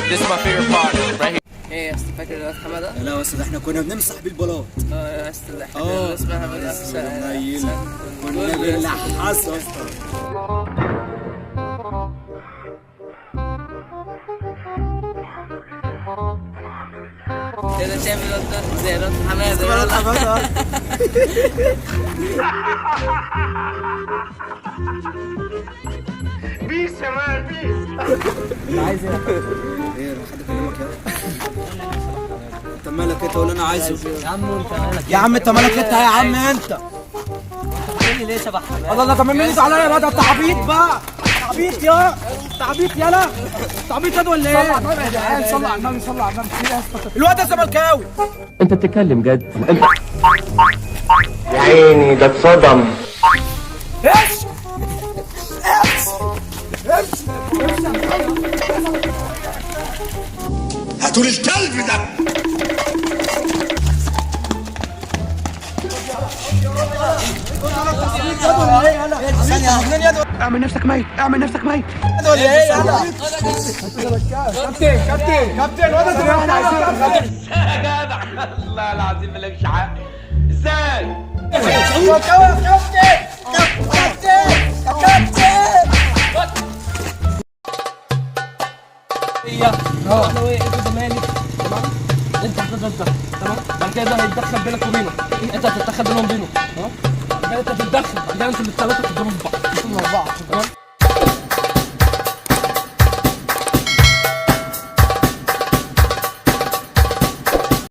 This is my favorite part right here. ايه يا اسطى فاكر الواد حماده؟ لا بس ده احنا كنا بنمسح بالبلاط. يا اسطى ده احنا كنا اسمها كنا بنلحس يا اسطى. ايه ده شايف الواد ده زي الواد حماده. بيس يا مان بيس. انت عايز ايه؟ ايه حد كلمك يا انت مالك انت ولا انا عايزه؟ يا عم انت مالك يا عم انت مالك انت يا عم انت؟ بتقولي ليه شبح حماده؟ الله طب مين اللي عليا بقى؟ ده انت عبيط بقى. عبيط يا انت عبيط يالا. انت عبيط يا ولا ايه؟ صلى على النبي صلى على النبي. الواد ده زملكاوي. انت بتتكلم جد؟ انت يا عيني ده اتصدم. ايش؟ هاتوا لي الكلب ده. اعمل نفسك ميت. اعمل نفسك ميت. ولا ايه يلا؟ كابتن كابتن كابتن ولا احنا عايزين يا جدع الله العظيم مالكش حق. ازاي؟ احنا ايه انت مالك تمام؟ انت تمام؟ بعد كده ده هيتدخل بينك وبينه، انت هتتدخل بينهم تمام؟ بعد كده انت تتدخل، بعد كده انتوا الثلاثه تضربوا في بعض، تضربوا مع بعض تمام؟